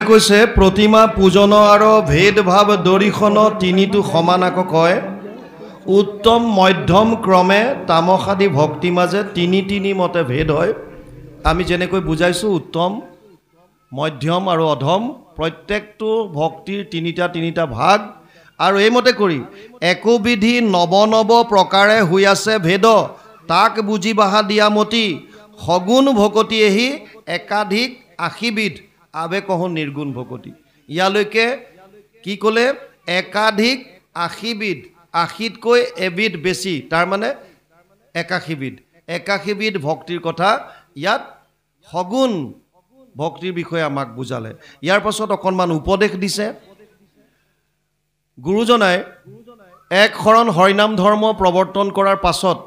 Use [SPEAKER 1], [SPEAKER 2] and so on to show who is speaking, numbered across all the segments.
[SPEAKER 1] কৈছে প্ৰতিমা পূজন আৰু ভেদভাৱ দৰিখন তিনিটো সমানাক কয় উত্তম মধ্যম ক্ৰমে তামসাদি ভক্তি মাজে তিনি মতে ভেদ হয়। আমি যেনেকৈ বুজাইছোঁ উত্তম মধ্যম আৰু অধম প্ৰত্যেকটো ভক্তিৰ তিনিটা ভাগ আৰু এইমতে কৰি একোবিধি নৱ প্ৰকাৰে হৈ আছে ভেদ তাক বুজি বাহা দিয়া মতি সগুণ ভকতি এহি একাধিক 80 বিধ আবে কহো নিৰ্গুণ ভকতি। ইয়ালৈকে কি ক'লে একাধিক 80 বিধ 80তকৈ এবিধ বেছি তাৰ মানে 81 বিধ 81 বিধ ভক্তিৰ কথা ইয়াত সগুণ ভক্তিৰ বিষয়ে আমাক বুজালে। ইয়াৰ পাছত অকণমান উপদেশ দিছে গুৰুজনাই। এক শৰণ হৰিনাম ধৰ্ম প্ৰৱৰ্তন কৰাৰ পাছত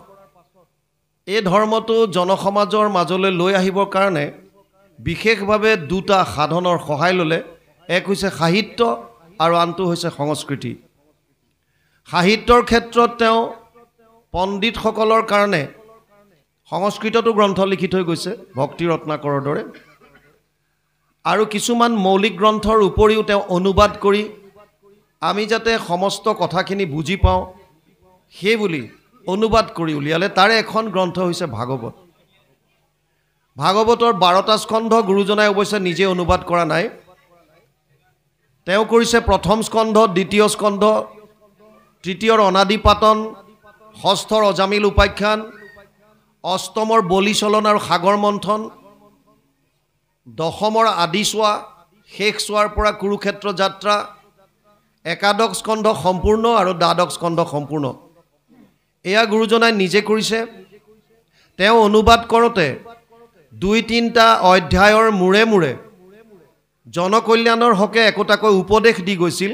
[SPEAKER 1] এই ধৰ্মটো জনসমাজৰ মাজলৈ লৈ আহিবৰ কাৰণে বিশেষভাৱে দুটা সাধনৰ সহায় ল'লে। এক হৈছে সাহিত্য আৰু আনটো হৈছে সংস্কৃতি। সাহিত্যৰ ক্ষেত্ৰত তেওঁ পণ্ডিতসকলৰ কাৰণে সংস্কৃততো গ্ৰন্থ লিখি থৈ গৈছে ভক্তি ৰত্নাকৰৰ দৰে, আৰু কিছুমান মৌলিক গ্ৰন্থৰ উপৰিও তেওঁ অনুবাদ কৰি আমি যাতে সমস্ত কথাখিনি বুজি পাওঁ সেই বুলি অনুবাদ কৰি উলিয়ালে। তাৰে এখন গ্ৰন্থ হৈছে ভাগৱত। ভাগৱতৰ 12টা স্কন্ধ গুৰুজনাই অৱশ্যে নিজে অনুবাদ কৰা নাই, তেওঁ কৰিছে প্ৰথম স্কন্ধ, দ্বিতীয় স্কন্ধ, তৃতীয়ৰ অনাদিপাতন, ষষ্ঠৰ অজামিল উপাখ্যান, অষ্টমৰ বলিচলন আৰু সাগৰ মন্থন, দশমৰ আদি চোৱা, শেষ চোৱাৰ পৰা কুৰুক্ষেত্ৰ যাত্ৰা, একাদশ স্কন্ধ সম্পূৰ্ণ আৰু দ্বাদশ স্কন্ধ সম্পূৰ্ণ। এয়া গুৰুজনাই নিজে কৰিছে। তেওঁ অনুবাদ কৰোঁতে 2-3টা অধ্যায়ৰ মূৰে মূৰে জনকল্যাণৰ হকে একোটাকৈ উপদেশ দি গৈছিল।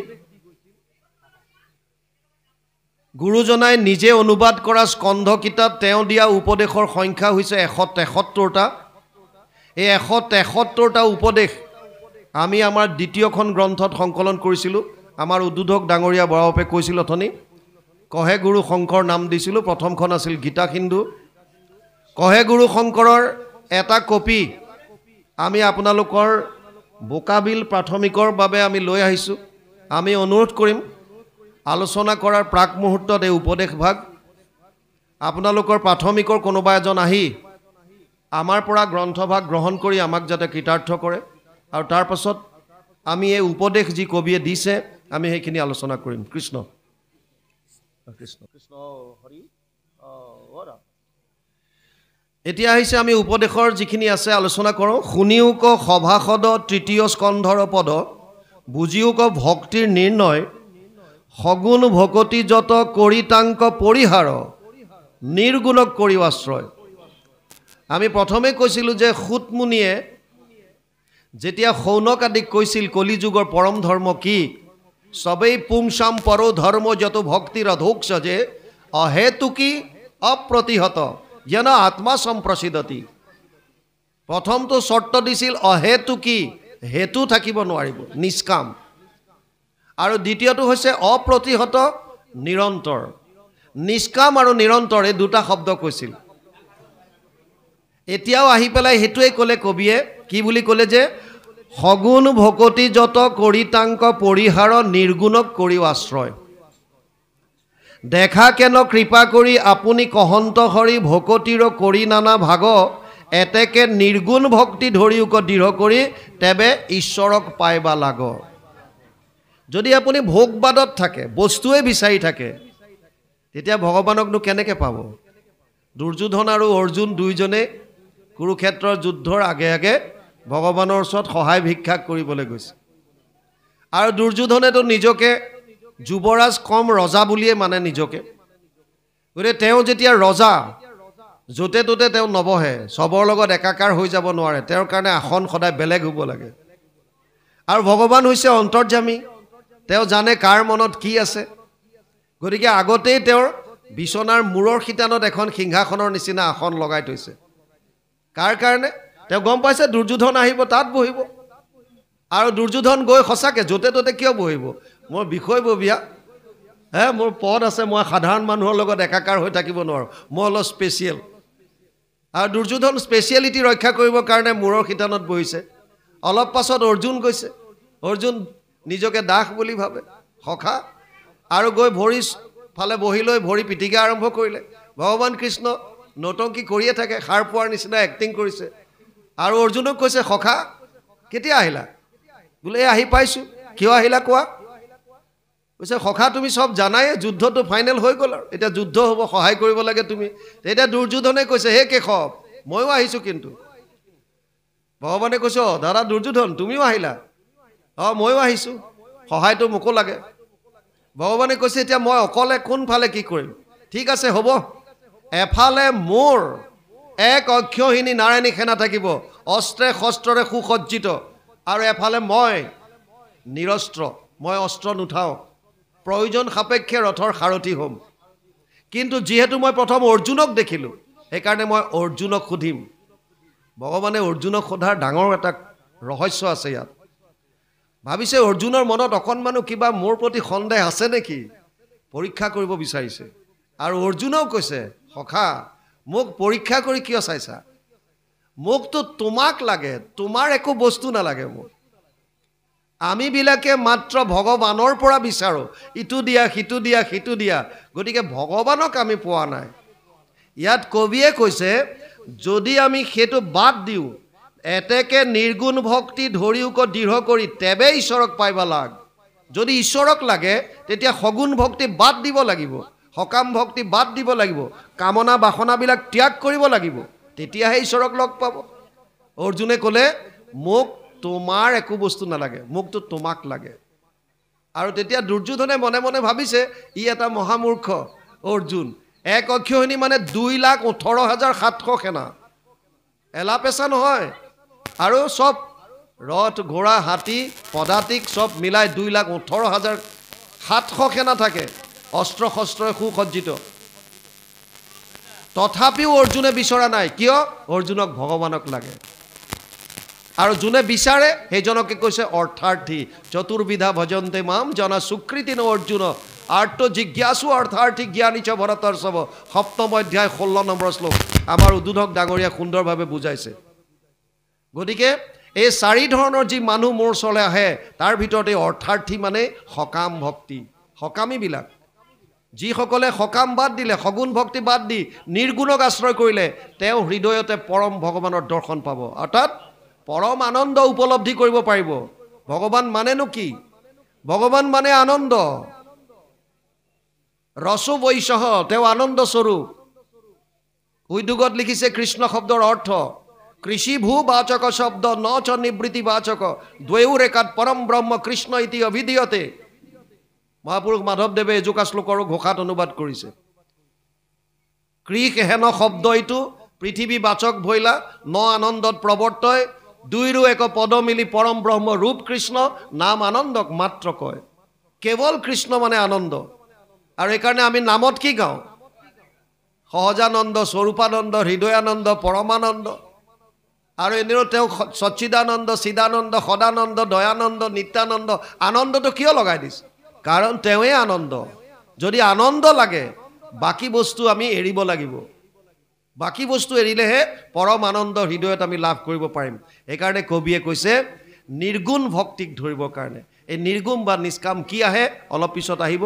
[SPEAKER 1] গুৰুজনাই নিজে অনুবাদ কৰা স্কন্ধ কিতাপ তেওঁ দিয়া উপদেশৰ সংখ্যা হৈছে 173টা। এই 173টা উপদেশ আমি আমাৰ দ্বিতীয়খন গ্ৰন্থত সংকলন কৰিছিলোঁ। আমাৰ উদ্বোধক ডাঙৰীয়া বৰাপে কৈছিল অথনি কহে গুৰু শংকৰ নাম দিছিলোঁ। প্ৰথমখন আছিল গীতা সিন্ধু। কহে গুৰু শংকৰৰ এটা কপি আমি আপোনালোকৰ বোকাবিল প্ৰাথমিকৰ বাবে আমি লৈ আহিছোঁ। আমি অনুৰোধ কৰিম আলোচনা কৰাৰ প্ৰাক মুহূৰ্তত এই উপদেশ ভাগ আপোনালোকৰ প্ৰাথমিকৰ কোনোবা এজন আহি আমাৰ পৰা গ্ৰন্থভাগ গ্ৰহণ কৰি আমাক যাতে কৃতাৰ্থ কৰে, আৰু তাৰ পাছত আমি এই উপদেশ যি কবিয়ে দিছে আমি সেইখিনি আলোচনা কৰিম। কৃষ্ণ কৃষ্ণ কৃষ্ণ হৰি। এতিয়া আহিছে আমি উপদেশৰ যিখিনি আছে আলোচনা কৰোঁ। শুনিও ক সভাসদ তৃতীয় স্কন্ধৰ পদ বুজিও ক ভক্তিৰ নিৰ্ণয় সগুণ ভকতি যত কৰিতাংক পৰিহাৰ নিৰ্গুণক কৰি আশ্ৰয়। আমি প্ৰথমে কৈছিলোঁ যে সুতমুনিয়ে যেতিয়া শৌনক আদিক কৈছিল কলিযুগৰ পৰম ধৰ্ম কি, সবেই পুংসাম পৰো ধৰ্ম যত ভক্তিৰ অধোক্ষ যে অহেতুকি অপ্ৰতিহত যেন আত্মা সম্প্ৰসিদ্ধতি। প্ৰথমটো চৰ্ত দিছিল অহেতুকি, হেতু থাকিব নোৱাৰিব, নিষ্কাম। আৰু দ্বিতীয়টো হৈছে অপ্ৰতিহত, নিৰন্তৰ। নিষ্কাম আৰু নিৰন্তৰ এই দুটা শব্দ কৈছিল। এতিয়াও আহি পেলাই সেইটোৱে ক'লে কবিয়ে। কি বুলি ক'লে যে সগুণ ভকতি যত কৰিতাংক পৰিহাৰ নিৰ্গুণক কৰি আশ্ৰয়। দেখা কেন কৃপা কৰি আপুনি কহন্ত হৰি ভকতিৰ কৰি নানা ভাগ এতেকে নিৰ্গুণ ভক্তি ধৰিওক দৃঢ় কৰি তেবে ঈশ্বৰক পাইবা লাগ। যদি আপুনি ভোগবাদত থাকে, বস্তুৱে বিচাৰি থাকে, তেতিয়া ভগৱানকনো কেনেকৈ পাব? দুৰ্যোধন আৰু অৰ্জুন দুইজনে কুৰুক্ষেত্ৰৰ যুদ্ধৰ আগে আগে ভগৱানৰ ওচৰত সহায় ভিক্ষা কৰিবলৈ গৈছে, আৰু দুৰ্যোধনেতো নিজকে যুৱৰাজ কম ৰজা বুলিয়ে মানে নিজকে। গতিকে তেওঁ যেতিয়া ৰজা, য'তে ত'তে তেওঁ নবহে, চবৰ লগত একাকাৰ হৈ যাব নোৱাৰে, তেওঁৰ কাৰণে আসন সদায় বেলেগ হ'ব লাগে। আৰু ভগৱান হৈছে অন্তৰ্যামী, তেওঁ জানে কাৰ মনত কি আছে। গতিকে আগতেই তেওঁৰ বিচনাৰ মূৰৰ শিতানত এখন সিংহাসনৰ নিচিনা আসন লগাই থৈছে। কাৰ কাৰণে? তেওঁ গম পাইছে দুৰ্যোধন আহিব, তাত বহিব। আৰু দুৰ্যোধন গৈ সঁচাকৈ য'তে ত'তে কিয় বহিব? মোৰ বিষয়ববীয়া, মোৰ পদ আছে, মই সাধাৰণ মানুহৰ লগত একাকাৰ হৈ থাকিব নোৱাৰোঁ, মই অলপ স্পেচিয়েল। আৰু দুৰ্যোধন স্পেচিয়েলিটি ৰক্ষা কৰিবৰ কাৰণে মূৰৰ শিতানত বহিছে। অলপ পাছত অৰ্জুন গৈছে, অৰ্জুন নিজকে দাস বুলি ভাবে সখা আৰু গৈ ভৰি ফালে বহি লৈ ভৰি পিটিকা আৰম্ভ কৰিলে ভগৱান কৃষ্ণ নটংকি কৰিয়ে থাকে সাৰ পোৱাৰ নিচিনা এক্টিং কৰিছে আৰু অৰ্জুনক কৈছে সখা কেতিয়া আহিলা বোলে আহি পাইছোঁ কিয় আহিলা কোৱা কৈছে সখা তুমি সব জানাই যুদ্ধটো ফাইনেল হৈ গ'ল আৰু এতিয়া যুদ্ধ হ'ব সহায় কৰিব লাগে তুমি তেতিয়া দুৰ্যোধনে কৈছে হে কেশৱ ময়ো আহিছোঁ কিন্তু ভগৱানে কৈছে দাদা দুৰ্যোধন তুমিও আহিলা ময়ো আহিছোঁ সহায়টো মোকো লাগে ভগৱানে কৈছে এতিয়া মই অকলে কোনফালে কি কৰিম ঠিক আছে হ'ব এফালে মোৰ এক অক্ষয়হীনী নাৰায়ণী সেনা থাকিব অস্ত্ৰে শস্ত্ৰৰে সুসজ্জিত আৰু এফালে মই নিৰস্ত্ৰ মই অস্ত্ৰ নুঠাওঁ প্ৰয়োজন সাপেক্ষে ৰথৰ সাৰথি হ'ম কিন্তু যিহেতু মই প্ৰথম অৰ্জুনক দেখিলোঁ সেইকাৰণে মই অৰ্জুনক সুধিম ভগৱানে অৰ্জুনক সোধাৰ ডাঙৰ এটা ৰহস্য আছে ইয়াত ভাবিছে অৰ্জুনৰ মনত অকণমানো কিবা মোৰ প্ৰতি সন্দেহ আছে নেকি পৰীক্ষা কৰিব বিচাৰিছে আৰু অৰ্জুনেও কৈছে সখা মোক পৰীক্ষা কৰি কিয় চাইছা মোকতো তোমাক লাগে তোমাৰ একো বস্তু নালাগে মোক আমিবিলাকে মাত্ৰ ভগৱানৰ পৰা বিচাৰোঁ ইটো দিয়া সিটো দিয়া সিটো দিয়া গতিকে ভগৱানক আমি পোৱা নাই ইয়াত কবিয়ে কৈছে যদি আমি সেইটো বাদ দিওঁ এতেকে নিৰ্গুণ ভক্তি ধৰিউক দৃঢ় কৰি তেবে ঈশ্বৰক পাইবা লাগ যদি ঈশ্বৰক লাগে তেতিয়া সগুণ ভক্তি বাদ দিব লাগিব সকাম ভক্তি বাদ দিব লাগিব কামনা বাসনাবিলাক ত্যাগ কৰিব লাগিব তেতিয়াহে ঈশ্বৰক লগ পাব অৰ্জুনে ক'লে মোক তোমাৰ একো বস্তু নালাগে মোকতো তোমাক লাগে আৰু তেতিয়া দুৰ্যোধনে মনে মনে ভাবিছে ই এটা মহামূৰ্খ অৰ্জুন এক অক্ষয়হীনী মানে 2,18,700 সেনা এলা পেচা নহয় আৰু সব ৰথ ঘোঁৰা হাতী পদাতিক সব মিলাই 2,18,700 সেনা থাকে অস্ত্ৰ শস্ত্ৰৰে সুসজ্জিত তথাপিও অৰ্জুনে বিচৰা নাই কিয় অৰ্জুনক ভগৱানক লাগে আৰু যোনে বিচাৰে সেইজনকে কৈছে অर्थार्थी চতুৰ্বিধা ভজন্তে মাম জনা সুকৃতি ন অৰ্জুন আৰ্ত জিজ্ঞাসু অर्थार्थी জ্ঞানী চ ভৰতৰ্ষভ সপ্তম অধ্যায় 16 নম্বৰ শ্লোক আমাৰ উদ্বোধক ডাঙৰীয়া সুন্দৰভাৱে বুজাইছে গতিকে এই চাৰি ধৰণৰ যি মানুহ মোৰ ওচৰলৈ আহে তাৰ ভিতৰতে অर्थार्थी মানে সকাম ভক্তি সকামীবিলাক যিসকলে সকাম বাদ দিলে সগুণ ভক্তি বাদ দি নিৰ্গুণক আশ্ৰয় কৰিলে তেওঁ হৃদয়তে পৰম ভগৱানৰ দৰ্শন পাব অৰ্থাৎ পৰম আনন্দ উপলব্ধি কৰিব পাৰিব ভগৱান মানেনো কি ভগৱান মানে আনন্দ ৰসো বৈশহ তেওঁ আনন্দ স্বৰূপ উদ্যোগত লিখিছে কৃষ্ণ শব্দৰ অৰ্থ কৃষি ভূ বাচক শব্দ ন চ নিবৃত্তি বাচক দ্বয়ো ৰেখাত পৰম ব্ৰহ্ম কৃষ্ণ ইতি অভিধীয়তে মহাপুৰুষ মাধৱদেৱে এজোকা শ্লোকৰো ঘোষাত অনুবাদ কৰিছে কৃষ হেন শব্দ এইটো পৃথিৱী বাচক ভৈলা ন আনন্দত প্ৰৱৰ্তয় দুইৰো এক পদ মিলি পৰম ব্ৰহ্ম ৰূপ কৃষ্ণ নাম আনন্দক মাত্ৰ কয় কেৱল কৃষ্ণ মানে আনন্দ আৰু এইকাৰণে আমি নামত কি গাওঁ সহজানন্দ স্বৰূপানন্দ হৃদয়ানন্দ পৰমানন্দ আৰু এনেও তেওঁ সচ্চিদানন্দ চিদানন্দ সদানন্দ দয়ানন্দ নিত্যানন্দ আনন্দটো কিয় লগাই দিছে কাৰণ তেওঁৱে আনন্দ যদি আনন্দ লাগে বাকী বস্তু আমি এৰিব লাগিব বাকী বস্তু এৰিলেহে পৰম আনন্দ হৃদয়ত আমি লাভ কৰিব পাৰিম এইকাৰণে কবিয়ে কৈছে নিৰ্গুণ ভক্তিক ধৰিবৰ কাৰণে এই নিৰ্গুণ বা নিষ্কাম কি আহে অলপ পিছত আহিব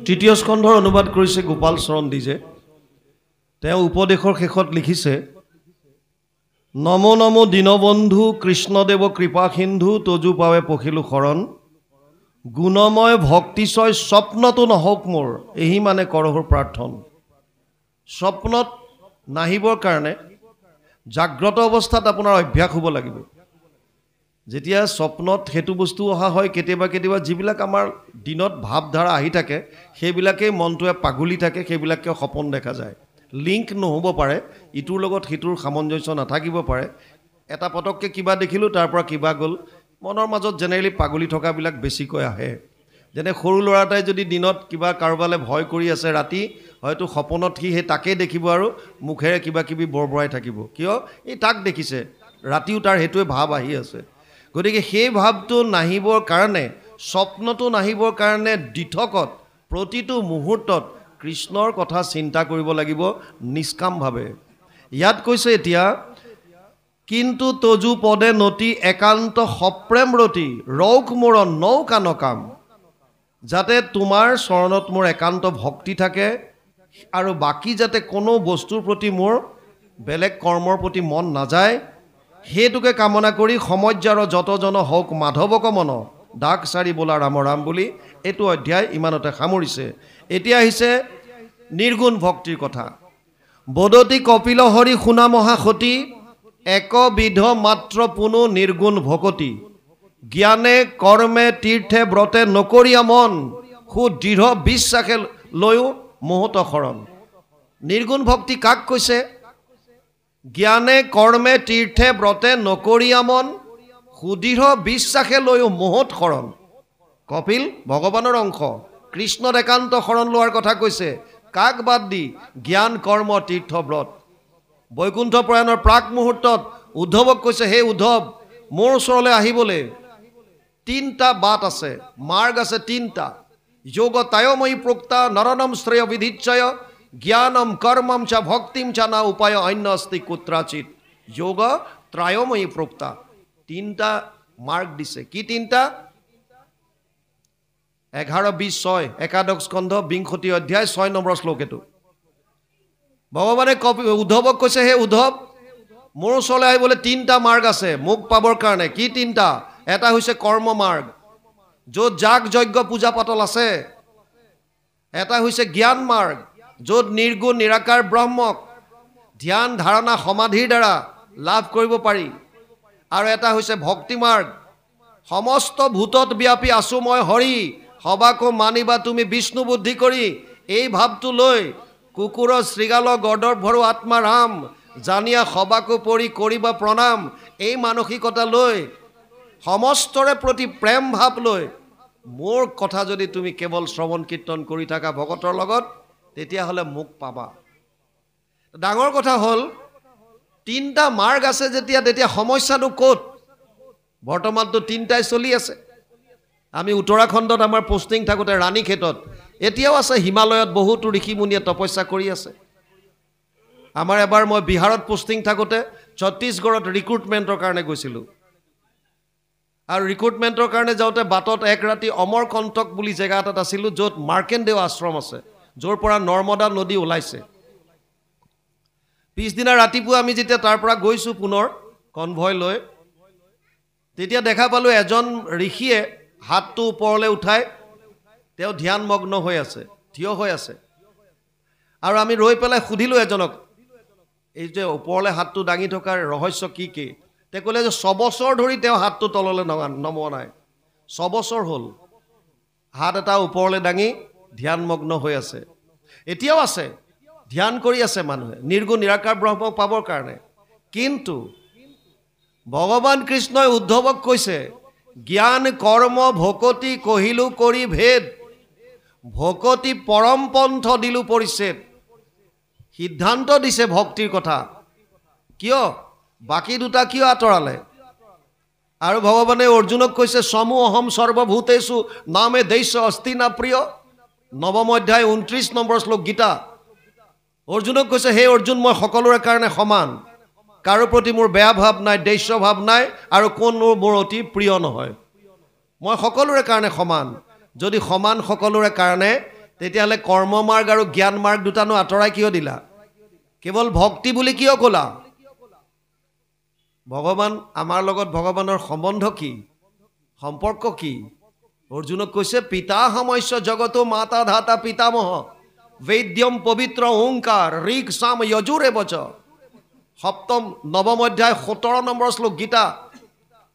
[SPEAKER 1] তৃতীয় স্কন্ধৰ অনুবাদ কৰিছে গোপাল চৰণ দিজে তেওঁ উপদেশৰ শেষত লিখিছে নমো নমো দীনবন্ধু কৃষ্ণদেৱ কৃপা সিন্ধু তজু পাৱে পখিলো শৰণ গুণময় ভক্তিচয় স্বপ্নতো নহওক মোৰ এহি মানে কৰহৰ প্ৰাৰ্থন স্বপ্নত নাহিবৰ কাৰণে জাগ্ৰত অৱস্থাত আপোনাৰ অভ্যাস হ'ব লাগিব যেতিয়া স্বপ্নত হেতু বস্তু অহা হয় কেতিয়াবা কেতিয়াবা যিবিলাক আমাৰ দিনত ভাৱধাৰা আহি থাকে সেইবিলাকেই মনটোৱে পাগলি থাকে সেইবিলাকে সপোন দেখা যায় লিংক নহ'ব পাৰে ইটোৰ লগত সিটোৰ সামঞ্জস্য নাথাকিব পাৰে এটা পটককৈ কিবা দেখিলোঁ তাৰ পৰা কিবা গ'ল মনৰ মাজত জেনেৰেলি পাগলি থকাবিলাক বেছিকৈ আহে যেনে সৰু ল'ৰা এটাই যদি দিনত কিবা কাৰোবালৈ ভয় কৰি আছে ৰাতি হয়তো সপোনত সি সেই তাকেই দেখিব আৰু মুখেৰে কিবা কিবি বৰবৰাই থাকিব কিয় এই তাক দেখিছে ৰাতিও তাৰ সেইটোৱে ভাৱ আহি আছে গতিকে সেই ভাৱটো নাহিবৰ কাৰণে স্বপ্নটো নাহিবৰ কাৰণে দিঠকত প্ৰতিটো মুহূৰ্তত কৃষ্ণৰ কথা চিন্তা কৰিব লাগিব নিষ্কামভাৱে ইয়াত কৈছে এতিয়া কিন্তু তজু পদে নতি একান্ত সপ্ৰেম ৰতি ৰৌক মোৰ নৌকা নকাম যাতে তোমাৰ চৰণত মোৰ একান্ত ভক্তি থাকে আৰু বাকি যাতে কোনো বস্তুৰ প্ৰতি মোৰ বেলেগ কৰ্মৰ প্ৰতি মন নাযায় হেতুকে কামনা কৰি সমজ্যাৰ যতজন হওক মাধৱক মন ডাক সাৰি বোলা ৰাম ৰাম বুলি এটো অধ্যায় ইমানতে সামৰিছে এতিয়া আহিছে নিৰ্গুণ ভক্তিৰ কথা বদতি কপিল হৰি শুনা মহাসতী একবিধ মাত্ৰ পুনু নিৰ্গুণ ভকতি জ্ঞানে কৰ্মে তীৰ্থে ব্ৰতে নকৰিয়া মন সু দৃঢ় বিশ্বাসে লৈও মোহত শৰণ নিৰ্গুণ ভক্তি কাক কৈছে জ্ঞানে কৰ্মে তীৰ্থে ব্ৰতে নকৰিয়া মন সুদৃঢ় বিশ্বাসে লৈও মোহত শৰণ কপিল ভগৱানৰ অংশ কৃষ্ণৰ একান্ত শৰণ লোৱাৰ কথা কৈছে কাক বাদ দি জ্ঞান কৰ্ম তীৰ্থ ব্ৰত বৈকুণ্ঠ প্ৰয়াণৰ প্ৰাক মুহূৰ্তত উদ্ধৱক কৈছে হে উদ্ধৱ মোৰ ওচৰলৈ আহিবলৈ তিনিটা বাট আছে মাৰ্গ আছে তিনিটা যোগ তায়ময়ী প্ৰোক্তা নৰনম শ্ৰেয় বিধিচ্ছয় জ্ঞানম কৰ্মম চ ভক্তিম চ না উপায় অন্য অস্তি কুত্ৰাচিত যোগ ত্ৰয়ময়ী প্ৰোক্তা তিনিটা মাৰ্গ দিছে কি তিনিটা 11:20 একাদশ স্কন্ধ 20 অধ্যায় 6 নম্বৰ শ্লোক এটো ভগৱানে উদ্ধৱক কৈছে হে উদ্ধৱ মোৰ ওচৰলৈ আহিবলৈ তিনিটা মাৰ্গ আছে মোক পাবৰ কাৰণে কি তিনিটা এটা হৈছে কৰ্ম মাৰ্গ য'ত যাগ যজ্ঞ পূজা পাতল আছে এটা হৈছে জ্ঞান মাৰ্গ য'ত নিৰ্গুণ নিৰাকাৰ ব্ৰহ্মক ধ্যান ধাৰণা সমাধিৰ দ্বাৰা লাভ কৰিব পাৰি আৰু এটা হৈছে ভক্তি মাৰ্গ সমস্ত ভূতত ব্যাপী আছো মই হৰি সবাকো মানিবা তুমি বিষ্ণু বুদ্ধি কৰি এই ভাৱটো লৈ কুকুৰ শ্ৰীগাল গৰ্দৰ ভৰু আত্মা ৰাম জানিয়া সবাকো পৰি কৰিবা প্ৰণাম এই মানসিকতা লৈ সমস্তৰে প্ৰতি প্ৰেম ভাৱ লৈ মোৰ কথা যদি তুমি কেৱল শ্ৰৱণ কীৰ্তন কৰি থাকা ভগতৰ লগত তেতিয়াহ'লে মোক পাবা ডাঙৰ কথা হ'ল তিনিটা মাৰ্গ আছে যেতিয়া সমস্যাটো ক'ত বৰ্তমানটো তিনিটাই চলি আছে আমি উত্তৰাখণ্ডত আমাৰ পোষ্টিং থাকোঁতে ৰাণীক্ষেত্ৰত এতিয়াও আছে হিমালয়ত বহুতো ঋষিমুনিয়ে তপস্যা কৰি আছে আমাৰ এবাৰ মই বিহাৰত পোষ্টিং থাকোঁতে ছত্তীশগড়ত ৰিক্ৰুটমেণ্টৰ কাৰণে গৈছিলোঁ আৰু ৰিক্ৰুটমেণ্টৰ কাৰণে যাওঁতে বাটত এক ৰাতি অমৰকণ্টক বুলি জেগা এটাত আছিলোঁ য'ত মাৰ্কেণ্ডেয় আশ্ৰম আছে য'ৰ পৰা নৰ্মদা নদী ওলাইছে পিছদিনা ৰাতিপুৱা আমি যেতিয়া তাৰ পৰা গৈছোঁ পুনৰ কনভয় লৈ তেতিয়া দেখা পালোঁ এজন ঋষিয়ে হাতটো ওপৰলৈ উঠাই তেওঁ ধ্যানমগ্ন হৈ আছে থিয় হৈ আছে আৰু আমি ৰৈ পেলাই সুধিলোঁ এজনক এই যে ওপৰলৈ হাতটো দাঙি থকাৰ ৰহস্য কি কি তেওঁ ক'লে যে 6 বছৰ ধৰি তেওঁ হাতটো তললৈ নমোৱা নাই 6 বছৰ হ'ল হাত এটা ওপৰলৈ দাঙি ধ্যানমগ্ন হৈ আছে এতিয়াও আছে ধ্যান কৰি আছে মানুহে নিৰ্গুণ নিৰাকাৰ ব্ৰহ্মক পাবৰ কাৰণে কিন্তু ভগৱান কৃষ্ণই উদ্ধৱক কৈছে জ্ঞান কৰ্ম ভকতি কহিলো কৰি ভেদ ভকতি পৰম পন্থ দিলো পৰিছেদ সিদ্ধান্ত দিছে ভক্তিৰ কথা কিয় বাকি দুটা কিয় আঁতৰালে আৰু ভগৱানে অৰ্জুনক কৈছে সমু অহম সৰ্বভূতেষু নামে দৈশ্য অস্তি না প্ৰিয় নৱম অধ্যায় 29 নম্বৰ শ্লোক গীতা অৰ্জুনক কৈছে হে অৰ্জুন মই সকলোৰে কাৰণে সমান কাৰো প্ৰতি মোৰ বেয়া ভাৱ নাই দৈশ্য ভাৱ নাই আৰু কোনো মোৰ অতি প্ৰিয় নহয় মই সকলোৰে কাৰণে সমান যদি সমান সকলোৰে কাৰণে তেতিয়াহ'লে কৰ্ম মাৰ্গ আৰু জ্ঞান মাৰ্গ দুটানো আঁতৰাই কিয় দিলা কেৱল ভক্তি বুলি কিয় ক'লা ভগৱান আমাৰ লগত ভগৱানৰ সম্বন্ধ কি সম্পৰ্ক কি অৰ্জুনক কৈছে পিতা সমস্য জগতো মাতা ধাতা পিতামহ বৈদ্যম পবিত্ৰ ওংকাৰ ঋক সাম যজুৰে বচ সপ্তম নৱম অধ্যায় 17 নম্বৰ শ্লোক গীতা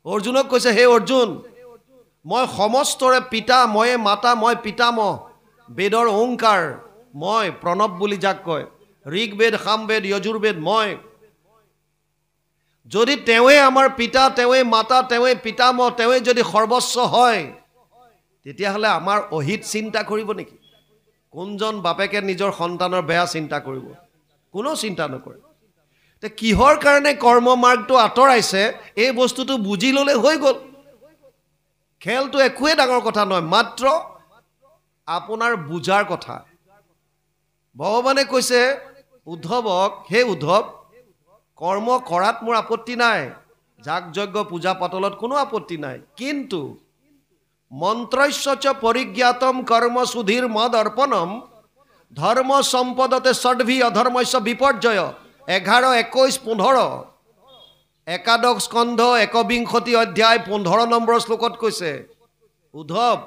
[SPEAKER 1] অৰ্জুনক কৈছে হে অৰ্জুন মই সমস্তৰে পিতা মই মাতা মই পিতামহ বেদৰ ওংকাৰ মই প্ৰণৱ বুলি যাক কয় ঋগবেদ সামবেদ যজুৰ্বেদ মই যদি তেৱে আমাৰ পিতা তেৱে মাতা তেৱে পিতামহ তেৱে যদি সৰ্বস্ব হয় তেতিয়াহ'লে আমাৰ অহিত চিন্তা কৰিব নেকি কোনজন বাপেকে নিজৰ সন্তানৰ বেয়া চিন্তা কৰিব কোনো চিন্তা নকৰে তে কিহৰ কাৰণে কৰ্ম মাৰ্গটো আঁতৰাইছে এই বস্তুটো বুজি ল'লে হৈ গ'ল খেলটো একোৱে ডাঙৰ কথা নহয় মাত্ৰ আপোনাৰ বুজাৰ কথা ভগৱানে কৈছে উদ্ধৱক হে উদ্ধৱ কৰ্ম কৰাত মোৰ আপত্তি নাই, যাগ যজ্ঞ পূজা পাতলত কোনো আপত্তি নাই, কিন্তু মন্ত্ৰস্য পৰিজ্ঞাতম কৰ্ম সুধীৰ মদ অৰ্পণম ধৰ্ম সম্পদতে ষডভি অধৰ্মস্য বিপৰ্যয় 11, 21, 15 একাদশ স্কন্ধ 21 অধ্যায় 15 নম্বৰ শ্লোকত কৈছে, উদ্ধৱ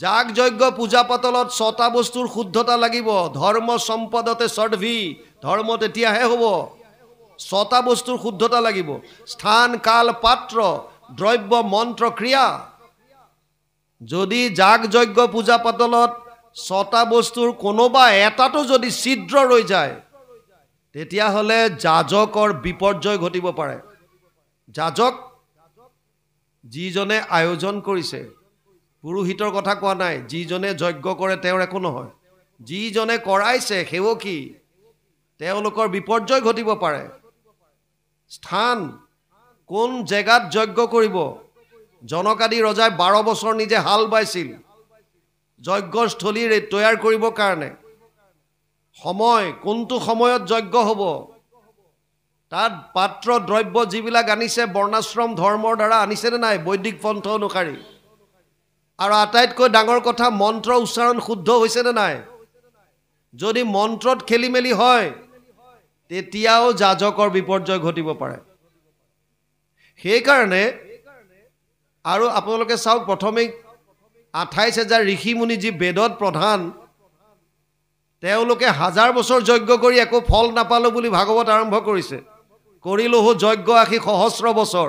[SPEAKER 1] যাগ যজ্ঞ পূজা পাতলত 6টা বস্তুৰ শুদ্ধতা লাগিব। ধৰ্ম সম্পদতে ষডভি, ধৰ্ম তেতিয়াহে হ'ব। 6টা বস্তুৰ শুদ্ধতা লাগিব, স্থান কাল পাত্ৰ দ্ৰব্য মন্ত্ৰ ক্ৰিয়া। যদি যাগ যজ্ঞ পূজা পাতলত 6টা বস্তুৰ কোনোবা এটাটো যদি ছিদ্ৰ ৰৈ যায়, তেতিয়াহ'লে যাজকৰ বিপৰ্যয় ঘটিব পাৰে। যাজক যিজনে আয়োজন কৰিছে, পুৰোহিতৰ কথা কোৱা নাই, যিজনে যজ্ঞ কৰে তেওঁৰ একো নহয়, যিজনে কৰাইছে সেৱকী, তেওঁলোকৰ বিপৰ্যয় ঘটিব পাৰে। স্থান, কোন জেগাত যজ্ঞ কৰিব। জনকাদি ৰজাই 12 বছৰ নিজে হাল বাইছিল যজ্ঞস্থলী তৈয়াৰ কৰিবৰ কাৰণে। সময়, কোনটো সময়ত যজ্ঞ হ'ব, তাত পাত্ৰ দ্ৰব্য যিবিলাক আনিছে বৰ্ণাশ্ৰম ধৰ্মৰ দ্বাৰা আনিছেনে নাই, বৈদিক পন্থ অনুসাৰী। আৰু আটাইতকৈ ডাঙৰ কথা, মন্ত্ৰ উচ্চাৰণ শুদ্ধ হৈছেনে নাই। যদি মন্ত্ৰত খেলি মেলি হয়, তেতিয়াও যাজকৰ বিপৰ্যয় ঘটিব পাৰে। সেইকাৰণে আৰু আপোনালোকে চাওক, প্ৰথমে 28,000 ঋষি মুনি যি বেদত প্ৰধান, তেওঁলোকে 1000 বছৰ যজ্ঞ কৰি একো ফল নাপালোঁ বুলি ভাগৱত আৰম্ভ কৰিছে। কৰিলোহো যজ্ঞ আশী সহস্ৰ বছৰ,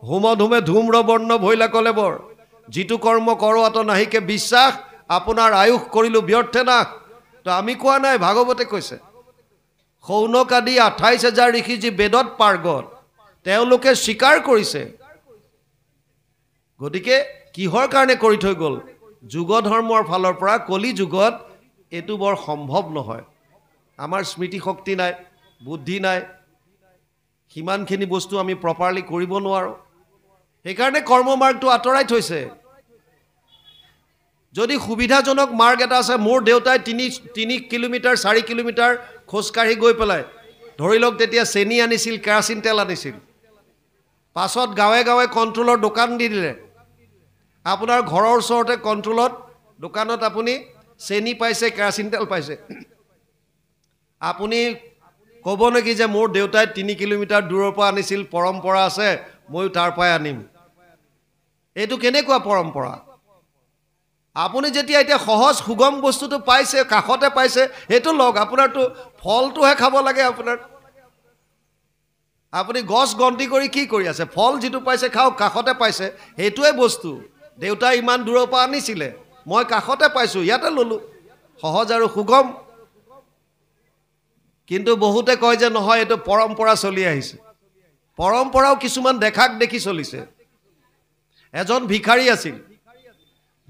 [SPEAKER 1] হোম ধুমে ধূম্ৰ বৰ্ণ ভৈলা কলেবৰ, যিটো কৰ্ম কৰোৱাত নাহিকে বিশ্বাস, আপোনাৰ আয়ুস কৰিলোঁ ব্যৰ্থে নাশ। তো আমি কোৱা নাই, ভাগৱতে কৈছে। শৌনক আদি 28,000 ঋষি যি বেদত পাৰ্গত, তেওঁলোকে স্বীকাৰ কৰিছে। গতিকে কিহৰ কাৰণে কৰি থৈ গ'ল, যুগ ধৰ্মৰ ফালৰ পৰা কলি যুগত এইটো বৰ সম্ভৱ নহয়। আমাৰ স্মৃতি শক্তি নাই, বুদ্ধি নাই, সিমানখিনি বস্তু আমি প্ৰপাৰলি কৰিব নোৱাৰোঁ। সেইকাৰণে কৰ্ম মাৰ্গটো আঁতৰাই থৈছে। যদি সুবিধাজনক মাৰ্গ এটা আছে, মোৰ দেউতাই 3 কিলোমিটাৰ 4 কিলোমিটাৰ খোজকাঢ়ি গৈ পেলাই, ধৰি লওক তেতিয়া চেনি আনিছিল, কেৰাচিন তেল আনিছিল, পাছত গাঁৱে গাঁৱে কণ্ট্ৰলৰ দোকান দি দিলে। আপোনাৰ ঘৰৰ ওচৰতে কণ্ট্ৰলত দোকানত আপুনি চেনি পাইছে, কেৰাচিন তেল পাইছে। আপুনি ক'ব নেকি যে মোৰ দেউতাই 3 কিলোমিটাৰ দূৰৰ পৰা আনিছিল, পৰম্পৰা আছে, ময়ো তাৰ পৰাই আনিম। এইটো কেনেকুৱা পৰম্পৰা? আপুনি যেতিয়া এতিয়া সহজ সুগম বস্তুটো পাইছে, কাষতে পাইছে, সেইটো লওক। আপোনাৰতো ফলটোহে খাব লাগে। আপুনি গছ গন্তি কৰি কি কৰি আছে? ফল যিটো পাইছে খাওক, কাষতে পাইছে, সেইটোৱে বস্তু। দেউতাই ইমান দূৰৰ পৰা আনিছিলে, মই কাষতে পাইছোঁ, ইয়াতে ল'লোঁ, সহজ আৰু সুগম। কিন্তু বহুতে কয় যে নহয়, এইটো পৰম্পৰা চলি আহিছে। পৰম্পৰাও কিছুমান দেখাক দেখি চলিছে। এজন ভিখাৰী আছিল,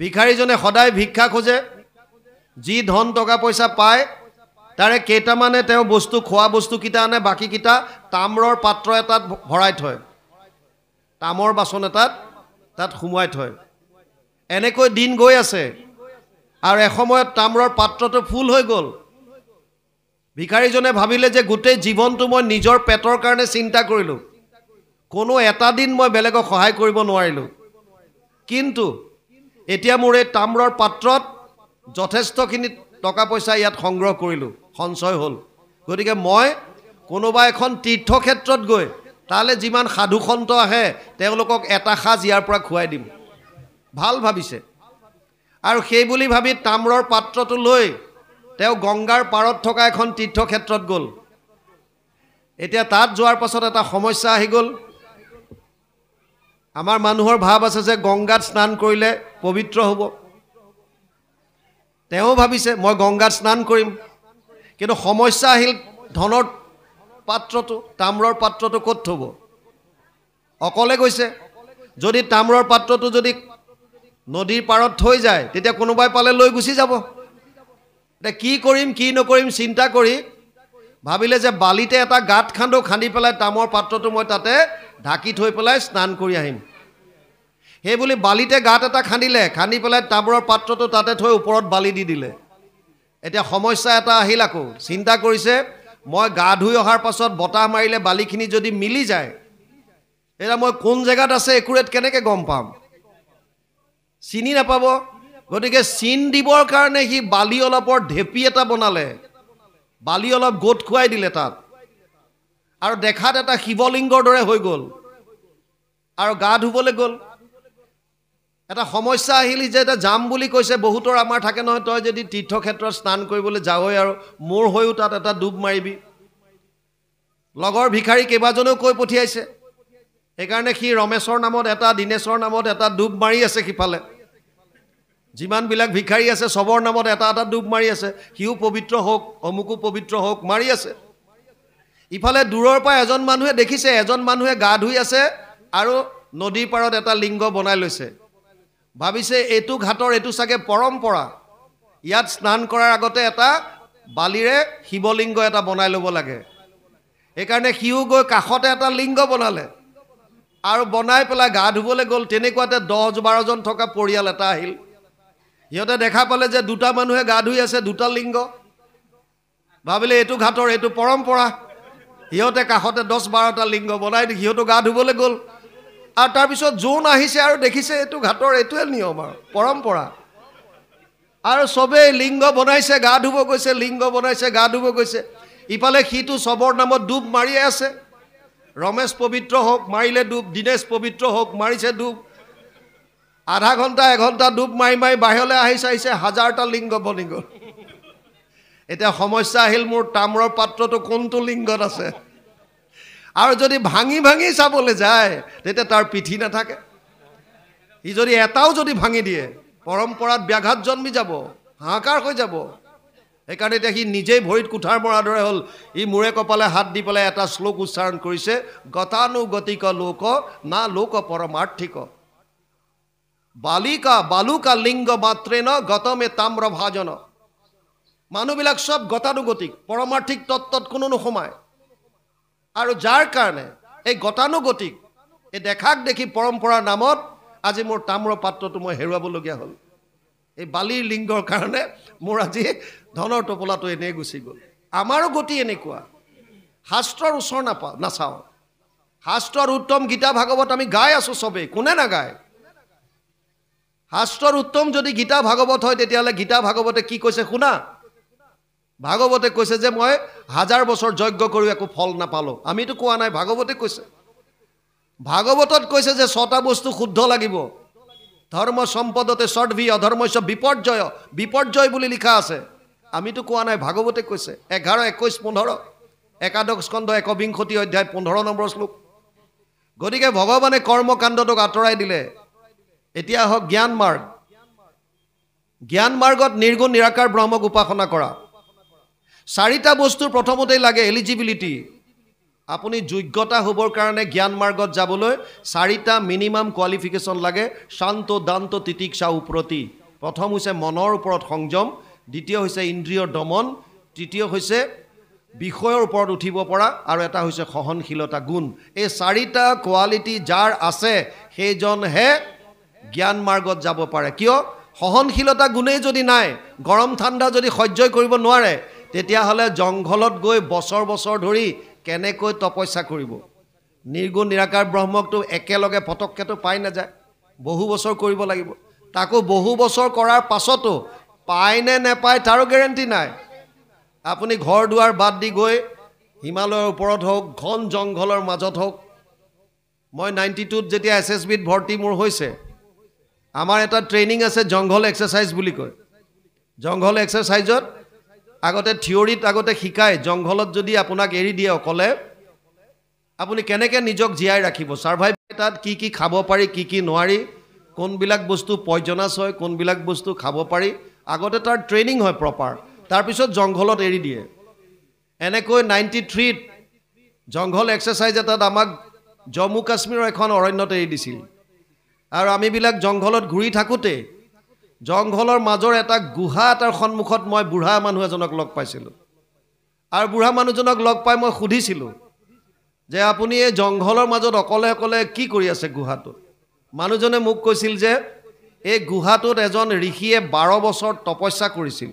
[SPEAKER 1] ভিখাৰীজনে সদায় ভিক্ষা খোজে, যি ধন টকা পইচা পায় তাৰে কেইটামানে তেওঁ বস্তু, খোৱা বস্তুকেইটা আনে, বাকীকেইটা তাম্ৰৰ পাত্ৰ এটাত ভৰাই থয়, তামৰ বাচন এটাত তাত সুমুৱাই থয়। এনেকৈ দিন গৈ আছে, আৰু এসময়ত তাম্ৰৰ পাত্ৰটো ফুল হৈ গ'ল। ভিখাৰীজনে ভাবিলে যে গোটেই জীৱনটো মই নিজৰ পেটৰ কাৰণে চিন্তা কৰিলোঁ, কোনো এটা দিন মই বেলেগক সহায় কৰিব নোৱাৰিলোঁ, কিন্তু এতিয়া মোৰ এই তাম্ৰৰ পাত্ৰত যথেষ্টখিনি টকা পইচা ইয়াত সংগ্ৰহ কৰিলোঁ, সঞ্চয় হ'ল। গতিকে মই কোনোবা এখন তীৰ্থক্ষেত্ৰত গৈ তালৈ যিমান সাধু সন্ত আহে, তেওঁলোকক এটা সাজ ইয়াৰ পৰা খুৱাই দিম। ভাল ভাবিছে। আৰু সেই বুলি ভাবি তাম্ৰৰ পাত্ৰটো লৈ তেওঁ গংগাৰ পাৰত থকা এখন তীৰ্থক্ষেত্ৰত গ'ল। এতিয়া তাত যোৱাৰ পাছত এটা সমস্যা আহি গ'ল। আমাৰ মানুহৰ ভাৱ আছে যে গংগাত স্নান কৰিলে পবিত্ৰ হ'ব। তেওঁ ভাবিছে মই গংগাত স্নান কৰিম, কিন্তু সমস্যা আহিল, ধনৰ পাত্ৰটো, তাম্ৰৰ পাত্ৰটো ক'ত থ'ব? অকলে গৈছে। যদি তাম্ৰৰ পাত্ৰটো যদি নদীৰ পাৰত থৈ যায়, তেতিয়া কোনোবাই পালে লৈ গুচি যাব। এতিয়া কি কৰিম কি নকৰিম চিন্তা কৰি ভাবিলে যে বালিতে এটা গাঁত খান্দো, খান্দি পেলাই তামৰ পাত্ৰটো মই তাতে ঢাকি থৈ পেলাই স্নান কৰি আহিম। সেই বুলি বালিতে গাঁত এটা খান্দিলে, খান্দি পেলাই তামৰ পাত্ৰটো তাতে থৈ ওপৰত বালি দি দিলে। এতিয়া সমস্যা এটা আহিল আকৌ, চিন্তা কৰিছে মই গা ধুই অহাৰ পাছত বতাহ মাৰিলে বালিখিনি যদি মিলি যায়, এতিয়া মই কোন জেগাত আছে একুৰেট কেনেকৈ গম পাম? চিনি নাপাব। গতিকে চিন দিবৰ কাৰণে সি বালি অলপৰ ঢেপি এটা বনালে, বালি অলপ গোট খুৱাই দিলে তাত, আৰু দেখাত এটা শিৱলিংগৰ দৰে হৈ গ'ল, আৰু গা ধুবলৈ গ'ল। এটা সমস্যা আহিল যে এটা যাম বুলি কৈছে, বহুতৰ আমাৰ থাকে নহয়, তই যদি তীৰ্থক্ষেত্ৰত স্নান কৰিবলৈ যাৱই আৰু মোৰ হৈও তাত এটা ডুব মাৰিবি। লগৰ ভিখাৰী কেইবাজনেও কৈ পঠিয়াইছে, সেইকাৰণে সি ৰমেশৰ নামত এটা, দীনেশৰ নামত এটা ডুব মাৰি আছে। সিফালে যিমানবিলাক ভিখাৰী আছে চবৰ নামত এটা এটা ডুব মাৰি আছে, সিও পবিত্ৰ হওক, অমুকো পবিত্ৰ হওক, মাৰি আছে। ইফালে দূৰৰ পৰা এজন মানুহে দেখিছে, এজন মানুহে গা ধুই আছে আৰু নদীৰ পাৰত এটা লিংগ বনাই লৈছে। ভাবিছে এইটো ঘাটৰ এইটো চাগে পৰম্পৰা, ইয়াত স্নান কৰাৰ আগতে এটা বালিৰে শিৱলিংগ এটা বনাই ল'ব লাগে। সেইকাৰণে সিও গৈ কাষতে এটা লিংগ বনালে আৰু বনাই পেলাই গা ধুবলৈ গ'ল। তেনেকুৱাতে 10-12জন থকা পৰিয়াল এটা আহিল। সিহঁতে দেখা পালে যে দুটা মানুহে গা ধুই আছে, দুটা লিংগ। ভাবিলে এইটো ঘাটৰ এইটো পৰম্পৰা। সিহঁতে কাষতে 10-12টা লিংগ বনাই দি সিহঁতো গা ধুবলৈ গ'ল। আৰু তাৰপিছত যোন আহিছে আৰু দেখিছে এইটো ঘাটৰ এইটোৱে নিয়ম আৰু পৰম্পৰা, আৰু চবেই লিংগ বনাইছে, গা ধুব গৈছে, লিংগ বনাইছে, গা ধুব গৈছে। ইফালে সিটো চবৰ নামত ডুব মাৰিয়ে আছে। ৰমেশ পবিত্ৰ হওক, মাৰিলে ডুব, দীনেশ পবিত্ৰ হওক, মাৰিছে ডুব। আধা ঘণ্টা 1 ঘণ্টা ডুব মাৰি মাৰি বাহিৰলৈ আহিছে 1000টা লিংগ বনি গ'ল। এতিয়া সমস্যা আহিল, মোৰ তাম্ৰৰ পাত্ৰটো কোনটো লিংগত আছে? আৰু যদি ভাঙি ভাঙি চাবলৈ যায় তেতিয়া তাৰ পিঠি নাথাকে। সি যদি এটাও যদি ভাঙি দিয়ে, পৰম্পৰাত ব্যাঘাত জন্মি যাব, হাহাকাৰ হৈ যাব। সেইকাৰণে এতিয়া সি নিজেই ভৰিত কুঠাৰ মৰাৰ দৰে হ'ল। ই মূৰে কপালে হাত দি পেলাই এটা শ্লোক উচ্চাৰণ কৰিছে, গতানুগতিক লোক না লোক পৰমাৰ্থিক, বালুকা লিংগ মাত্ৰেন গতমে তাম্ৰ ভাজন। মানুহবিলাক চব গতানুগতিক, পৰমাৰ্থিক তত্ত্বত কোনো নোসোমায়। আৰু যাৰ কাৰণে এই গতানুগতিক, এই দেখাক দেখি পৰম্পৰাৰ নামত আজি মোৰ তাম্ৰ পাত্ৰটো মই হেৰুৱাবলগীয়া হ'ল। এই বালিৰ লিংগৰ কাৰণে মোৰ আজি ধনৰ টোপোলাটো এনেই গুচি গ'ল। আমাৰো গতি এনেকুৱা। শাস্ত্ৰৰ ওচৰ নাচাওঁ। শাস্ত্ৰৰ উত্তম গীতা ভাগৱত আমি গাই আছোঁ চবেই, কোনে নাগায়? শাস্ত্ৰৰ উত্তম যদি গীতা ভাগৱত হয়, তেতিয়াহ'লে গীতা ভাগৱতে কি কৈছে শুনা। ভাগৱতে কৈছে যে মই 1000 বছৰ যজ্ঞ কৰিও একো ফল নাপালোঁ। আমিতো কোৱা নাই, ভাগৱতে কৈছে। ভাগৱতত কৈছে যে 6টা বস্তু শুদ্ধ লাগিব। ধৰ্ম সম্পদতে ষড্ভি অধৰ্মস্য বিপৰ্যয়, বিপৰ্যয় বুলি লিখা আছে। আমিতো কোৱা নাই, ভাগৱতে কৈছে। 11, 21, 15, একাদশ স্কন্ধ 21 অধ্যায় 15 নম্বৰ শ্লোক। গতিকে ভগৱানে কৰ্মকাণ্ডটোক আঁতৰাই দিলে। এতিয়া হওক জ্ঞান মাৰ্গ। জ্ঞান মাৰ্গত নিৰ্গুণ নিৰাকাৰ ব্ৰহ্মক উপাসনা কৰা। 4টা বস্তুৰ প্ৰথমতেই লাগে এলিজিবিলিটি। আপুনি যোগ্যতা হ'বৰ কাৰণে জ্ঞান মাৰ্গত যাবলৈ 4টা মিনিমাম কোৱালিফিকেশ্যন লাগে। শান্ত, দান্ত, তিতিক্ষা, উপ্ৰতি। প্ৰথম হৈছে মনৰ ওপৰত সংযম, দ্বিতীয় হৈছে ইন্দ্ৰিয়ৰ দমন, তৃতীয় হৈছে বিষয়ৰ ওপৰত উঠিব পৰা, আৰু এটা হৈছে সহনশীলতা গুণ। এই 4টা কোৱালিটি যাৰ আছে সেইজনহে জ্ঞান মাৰ্গত যাব পাৰে। কিয়? সহনশীলতা গুণেই যদি নাই, গৰম ঠাণ্ডা যদি সহ্য কৰিব নোৱাৰে, তেতিয়াহ'লে জংঘলত গৈ বছৰ বছৰ ধৰি কেনেকৈ তপস্যা কৰিব? নিৰ্গুণ নিৰাকাৰ ব্ৰহ্মকটো একেলগে পটককেতো পাই নাযায়, বহু বছৰ কৰিব লাগিব। তাকো বহু বছৰ কৰাৰ পাছতো পায় নে নেপায় তাৰো গেৰেণ্টি নাই। আপুনি ঘৰ দুৱাৰ বাদ দি গৈ হিমালয়ৰ ওপৰত হওক, ঘন জংঘলৰ মাজত হওক। মই 92ত যেতিয়া SSBত ভৰ্তি মোৰ হৈছে, আমাৰ এটা ট্ৰেইনিং আছে জংঘল এক্সাৰচাইজ বুলি কয়। জংঘল এক্সাৰচাইজত আগতে থিয়ৰিত আগতে শিকায়, জংঘলত যদি আপোনাক এৰি দিয়ে অকলে, আপুনি কেনেকৈ নিজক জীয়াই ৰাখিব, ছাৰ্ভাইভ, তাত কি কি খাব পাৰি, কি কি নোৱাৰি, কোনবিলাক বস্তু পয়জনাছ হয়, কোনবিলাক বস্তু খাব পাৰি, আগতে তাৰ ট্ৰেইনিং হয় প্ৰপাৰ। তাৰপিছত জংঘলত এৰি দিয়ে। এনেকৈ 93ত জংঘল এক্সাৰচাইজ এটাত আমাক জম্মু কাশ্মীৰৰ এখন অৰণ্যত এৰি দিছিল। আৰু আমিবিলাক জংঘলত ঘূৰি থাকোঁতে জংঘলৰ মাজৰ এটা গুহা এটাৰ সন্মুখত মই বুঢ়া মানুহ এজনক লগ পাইছিলোঁ। আৰু বুঢ়া মানুহজনক লগ পাই মই সুধিছিলোঁ যে আপুনি এই জংঘলৰ মাজত অকলে অকলে কি কৰি আছে গুহাটোত? মানুহজনে মোক কৈছিল যে এই গুহাটোত এজন ঋষিয়ে 12 বছৰ তপস্যা কৰিছিল,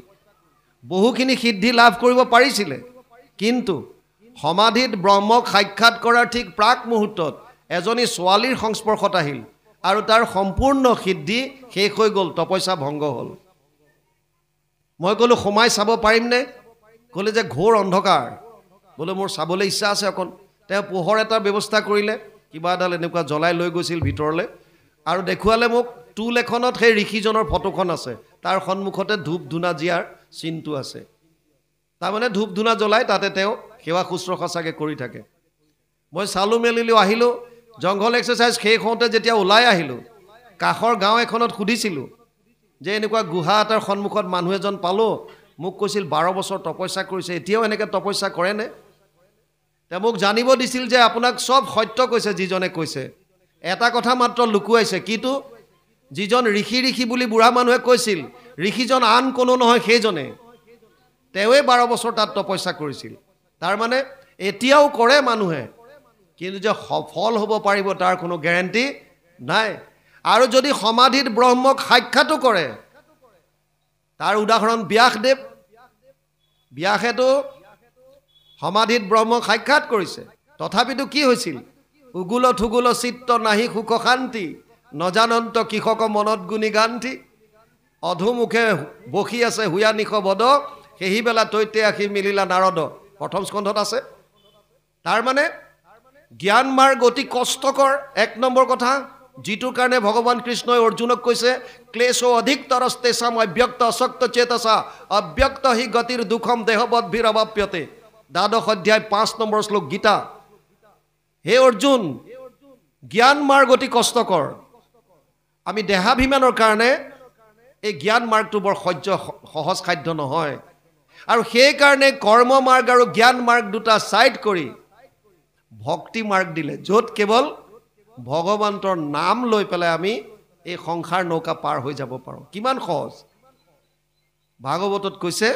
[SPEAKER 1] বহুখিনি সিদ্ধি লাভ কৰিব পাৰিছিলে, কিন্তু সমাধিত ব্ৰহ্মক সাক্ষাৎ কৰাৰ ঠিক প্ৰাক মুহূৰ্তত এজনী ছোৱালীৰ সংস্পৰ্শত আহিল আৰু তাৰ সম্পূৰ্ণ সিদ্ধি শেষ হৈ গ'ল, তপস্যা ভংগ হ'ল। মই ক'লোঁ সোমাই চাব পাৰিমনে? ক'লে যে ঘোৰ অন্ধকাৰ। বোলে মোৰ চাবলৈ ইচ্ছা আছে অকণ। তেওঁ পোহৰ এটাৰ ব্যৱস্থা কৰিলে, কিবা এডাল এনেকুৱা জ্বলাই লৈ গৈছিল ভিতৰলৈ আৰু দেখুৱালে মোক টুল এখনত সেই ঋষিজনৰ ফটোখন আছে, তাৰ সন্মুখতে ধূপ ধূনা দিয়াৰ চিনটো আছে। তাৰমানে ধূপ ধূনা জ্বলাই তাতে তেওঁ সেৱা শুশ্ৰূষা চাগে কৰি থাকে। মই চালোঁ মেলিলোঁ, আহিলোঁ। জংঘল এক্সাৰচাইজ শেষ হওঁতে যেতিয়া ওলাই আহিলোঁ, কাষৰ গাঁও এখনত সুধিছিলোঁ যে এনেকুৱা গুহা এটাৰ সন্মুখত মানুহ এজন পালোঁ। মোক কৈছিল 12 বছৰ তপস্যা কৰিছে, এতিয়াও এনেকৈ তপস্যা কৰেনে? তেওঁ মোক জানিব দিছিল যে আপোনাক চব সত্য কৈছে যিজনে কৈছে, এটা কথা মাত্ৰ লুকুৱাইছে। কিটো? যিজন ঋষি বুলি বুঢ়া মানুহে কৈছিল, ঋষিজন আন কোনো নহয় সেইজনে। তেওঁৱে 12 বছৰ তাত তপস্যা কৰিছিল। তাৰমানে এতিয়াও কৰে মানুহে, কিন্তু যে সফল হ'ব পাৰিব তাৰ কোনো গেৰেণ্টি নাই। আৰু যদি সমাধিত ব্ৰহ্মক সাক্ষাতো কৰে, তাৰ উদাহৰণ ব্যাসদেৱ। ব্যাসেতো সমাধিত ব্ৰহ্মক সাক্ষাৎ কৰিছে, তথাপিতো কি হৈছিল? উগুল থুগুল চিত্ত নাহি সুখ শান্তি, নজানন্ত কৃষক মনত গুণী গান্তি। অধুমুখে বসি আছে হুয়া নিশ বদ, সেইবেলা তৈতে আখি মিলিলা নাৰদ। প্ৰথম স্কন্ধত আছে। তাৰমানে জ্ঞান মাৰ্গ অতি কষ্টকৰ, 1 নম্বৰ কথা, যিটোৰ কাৰণে ভগৱান কৃষ্ণই অৰ্জুনক কৈছে ক্লেশ অধিক তৰস্তেচাম অব্যক্ত অশক্ত চেতসা অব্যক্ত হি গতিৰ দুখম দেহবদ্ভিৰ অবাপ্যতে। 12 অধ্যায় 5 নম্বৰ শ্লোক গীতা। হে অৰ্জুন, জ্ঞান মাৰ্গ অতি কষ্টকৰ। আমি দেহাভিমানৰ কাৰণে এই জ্ঞান মাৰ্গটো বৰ সহজ খাদ্য নহয়। আৰু সেইকাৰণে কৰ্ম মাৰ্গ আৰু জ্ঞান মাৰ্গ দুটা ছাইড কৰি ভক্তি মাৰ্গ দিলে, য'ত কেৱল ভগৱন্তৰ নাম লৈ পেলাই আমি এই সংসাৰ নৌকা পাৰ হৈ যাব পাৰোঁ। কিমান সহজ। ভাগৱতত কৈছে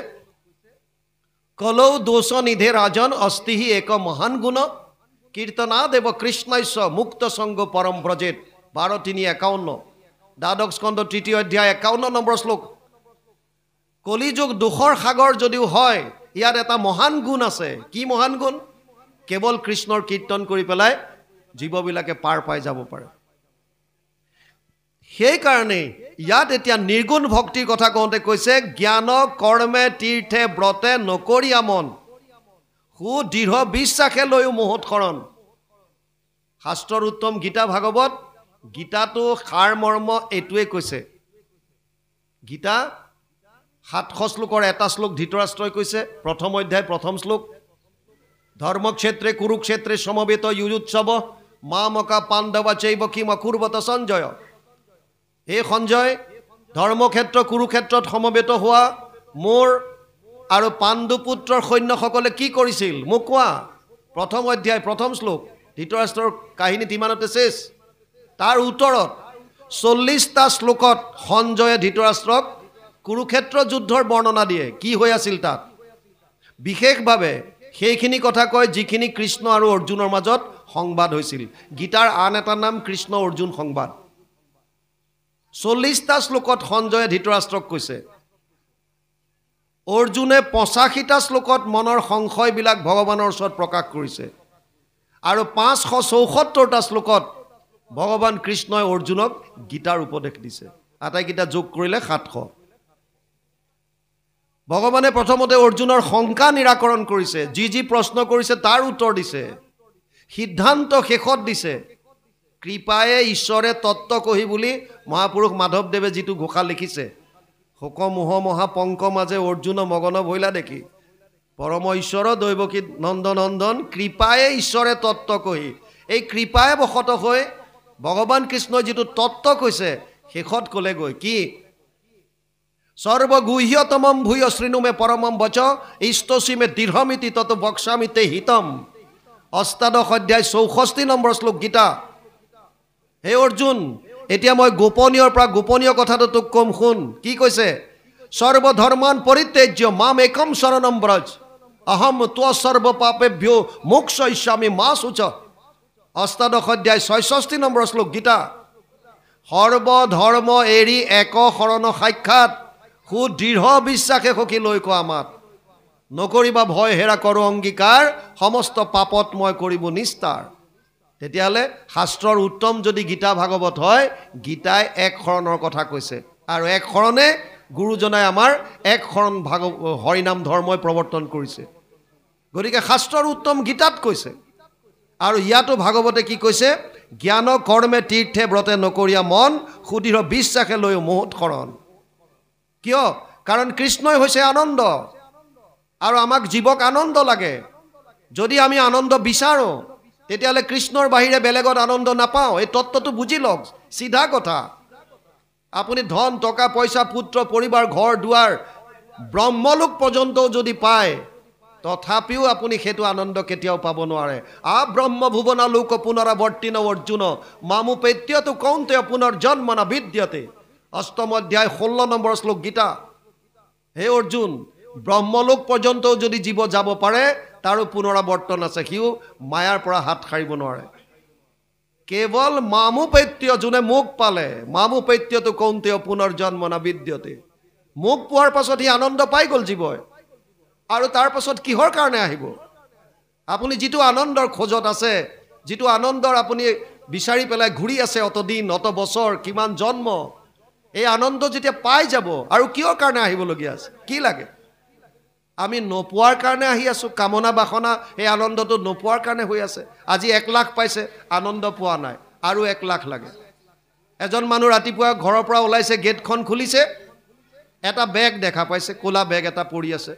[SPEAKER 1] কলৌ দোষ নিধে ৰাজন অস্তিহি এক মহান গুণ, কীৰ্তনা দেৱ কৃষ্ণস্য মুক্ত সংগ পৰম ব্ৰজেত। 12:351। 12 স্কন্ধ 3 অধ্যায় 51 নম্বৰ শ্লোক। কলিযুগ দুখৰ সাগৰ যদিও হয়, ইয়াত এটা মহান গুণ আছে। কি মহান গুণ? কেৱল কৃষ্ণৰ কীৰ্তন কৰি পেলাই জীৱবিলাকে পাৰ পাই যাব পাৰে। সেইকাৰণে ইয়াত এতিয়া নিৰ্গুণ ভক্তিৰ কথা কওঁতে কৈছে জ্ঞান কৰ্মে তীৰ্থে ব্ৰতে নকৰিয়া মন, সুদৃঢ় বিশ্বাসে লৈও মোহত শৰণ। শাস্ত্ৰৰ উত্তম গীতা ভাগৱত। গীতাটো সাৰ মৰ্ম এইটোৱে কৈছে। গীতা 700 শ্লোকৰ এটা শ্লোক ধৃতৰাষ্ট্ৰই কৈছে, 1ম অধ্যায় 1ম শ্লোক। ধৰ্মক্ষেত্ৰে কুৰুক্ষেত্ৰে সমবেত যুযুৎসৱ মামকা পাণ্ডৱা চৈব কিম অকুৰ্বত সঞ্জয়। হে সঞ্জয়, ধৰ্মক্ষেত্ৰ কুৰুক্ষেত্ৰত সমবেত হোৱা মোৰ আৰু পাণ্ডুপুত্ৰৰ সৈন্যসকলে কি কৰিছিল মোক কোৱা। 1ম অধ্যায় 1ম শ্লোক। ধৃতৰাষ্ট্ৰৰ কাহিনী ইমানতে শেষ। তাৰ উত্তৰত 40টা শ্লোকত সঞ্জয়ে ধৃতৰাষ্ট্ৰক কুৰুক্ষেত্ৰ যুদ্ধৰ বৰ্ণনা দিয়ে, কি হৈ আছিল তাত। বিশেষভাৱে সেইখিনি কথা কয় যিখিনি কৃষ্ণ আৰু অৰ্জুনৰ মাজত সংবাদ হৈছিল। গীতাৰ আন এটা নাম কৃষ্ণ অৰ্জুন সংবাদ। 40টা শ্লোকত সঞ্জয়ে ধৃতৰাষ্ট্ৰক কৈছে। অৰ্জুনে 85টা শ্লোকত মনৰ সংশয়বিলাক ভগৱানৰ ওচৰত প্ৰকাশ কৰিছে। আৰু 574টা শ্লোকত ভগৱান কৃষ্ণই অৰ্জুনক গীতাৰ উপদেশ দিছে। আটাইকেইটা যোগ কৰিলে 700। ভগৱানে প্ৰথমতে অৰ্জুনৰ শংকা নিৰাকৰণ কৰিছে, যি প্ৰশ্ন কৰিছে তাৰ উত্তৰ দিছে। সিদ্ধান্ত শেষত দিছে কৃপায়ে ঈশ্বৰে তত্ত্ব কহি বুলি মহাপুৰুষ মাধৱদেৱে যিটো ঘোষা লিখিছে। শোক মোহ মহা পংক মাজে অৰ্জুন মগন ভৈলা দেখি পৰম ঈশ্বৰ দৈৱকী নন্দনন্দন কৃপায়ে ঈশ্বৰে তত্ত্ব কহি। এই কৃপায়ে বশত হৈ ভগৱান কৃষ্ণই যিটো তত্ত্ব কৈছে শেষত ক'লেগৈ কি সর্বগুহ্যতমম ভূয় শৃণুমে পরমম বচ ইষ্টসীমে দৃঢ়মিতি তত বক্সামিতে হিতম। 18 অধ্যায় 64 নম্বৰ শ্লোক গীতা। হে অৰ্জুন, এতিয়া মই গোপনীয়ৰ পৰা গোপনীয় কথাটো তোক কম, শুন। কি কৈছে? সৰ্বধৰ্মান পৰিত্যাজ্য মাম একম শৰণম ব্ৰজ অহম ত্ব সৰ্ব পাপেভ্যো মোক্ষয়িষ্যামি মা শুচ। 18 অধ্যায় 66 নম্বৰ শ্লোক গীতা। সৰ্বধৰ্ম এৰি এক শৰণ সাক্ষাৎ সুদৃঢ় বিশ্বাসে সখী লৈ কোৱা মাত। নকৰিবা ভয় হেৰা কৰো অংগীকাৰ সমস্ত পাপত মই কৰিব নিস্তাৰ তেতিয়াহ'লে শাস্ত্ৰৰ উত্তম যদি গীতা ভাগৱত হয় গীতাই এক শৰণৰ কথা কৈছে আৰু এক শৰণে গুৰুজনাই আমাৰ এক শৰণ হৰিনাম ধৰ্মই প্ৰৱৰ্তন কৰিছে গতিকে শাস্ত্ৰৰ উত্তম গীতাত কৈছে আৰু ইয়াতো ভাগৱতে কি কৈছে জ্ঞান কৰ্মে তীৰ্থে ব্ৰতে নকৰিয়া মন সুদৃঢ় বিশ্বাসে লৈ মোহত শৰণ কিয় কাৰণ কৃষ্ণই হৈছে আনন্দ আৰু আমাক জীৱক আনন্দ লাগে যদি আমি আনন্দ বিচাৰো তেতিয়াহ'লে কৃষ্ণৰ বাহিৰে বেলেগত আনন্দ নাপাওঁ এই তত্ত্বটো বুজি লওক চিধা কথা আপুনি ধন টকা পইচা পুত্ৰ পৰিবাৰ ঘৰ দুৱাৰ ব্ৰহ্মলোক পৰ্যন্তও যদি পায় তথাপিও আপুনি সেইটো আনন্দ কেতিয়াও পাব নোৱাৰে ব্ৰহ্ম ভুৱনা লোক পুনৰাৱৰ্তিন অৰ্জুন মামুপেত্যতু কৌন্তেয় পুনৰ্জন্ম ন বিদ্যতে অষ্টম অধ্যায় 16 নম্বৰ শ্লোক গীতা হে অৰ্জুন ব্ৰহ্মলোক পৰ্যন্তও যদি জীৱ যাব পাৰে তাৰো পুনৰাৱৰ্তন আছে সিও মায়াৰ পৰা হাত সাৰিব নোৱাৰে কেৱল মামুপেত্য যোনে মোক পালে মামুপেত্যতু কৌন্তেয় পুনৰ্জন্ম ন বিদ্যতে মোক পোৱাৰ পাছত সি আনন্দ পাই গ'ল জীৱই আৰু তাৰ পাছত কিহৰ কাৰণে আহিব আপুনি যিটো আনন্দৰ খোজত আছে যিটো আনন্দৰ আপুনি বিচাৰি পেলাই ঘূৰি আছে অতদিন অত বছৰ কিমান জন্ম এই আনন্দ যেতিয়া পাই যাব আৰু কিহৰ কাৰণে আহিবলগীয়া আছে কি লাগে আমি নোপোৱাৰ কাৰণে আহি আছো কামনা বাসনা এই আনন্দটো নোপোৱাৰ কাৰণে হৈ আছে আজি 1 লাখ পাইছে আনন্দ পোৱা নাই আৰু 1 লাখ লাগে এজন মানুহ ৰাতিপুৱা ঘৰৰ পৰা ওলাইছে গেটখন খুলিছে এটা বেগ দেখা পাইছে কোলা বেগ এটা পৰি আছে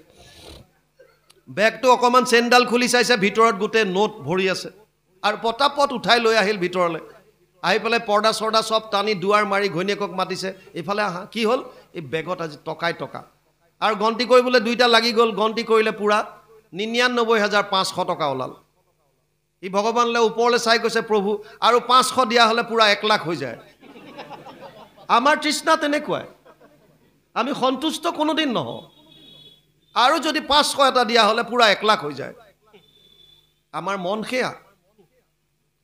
[SPEAKER 1] বেগটো অকমান চেণ্ডাল খুলি চাইছে ভিতৰত গোটেই নোট ভৰি আছে আৰু পটাপট উঠাই লৈ আহিল ভিতৰলৈ আহি পেলাই পৰ্দা চৰ্দা সব টানি দুৱাৰ মাৰি ঘৈণীয়েকক মাতিছে এইফালে আহা কি হ'ল এই বেগত আজি টকা আৰু গন্তি কৰিবলৈ দুইটা লাগি গ'ল গন্তি কৰিলে পুৰা ৯৯,৫০০ টকা ওলাল ই ভগৱানলৈ ওপৰলৈ চাই কৈছে প্ৰভু আৰু ৫০০ দিয়া হ'লে পুৰা 1 লাখ হৈ যায় আমাৰ তৃষ্ণা তেনেকুৱাই আমি সন্তুষ্ট কোনোদিন নহওঁ আৰু যদি ৫০০ এটা দিয়া হ'লে পুৰা 1 লাখ হৈ যায় আমাৰ মন সেয়া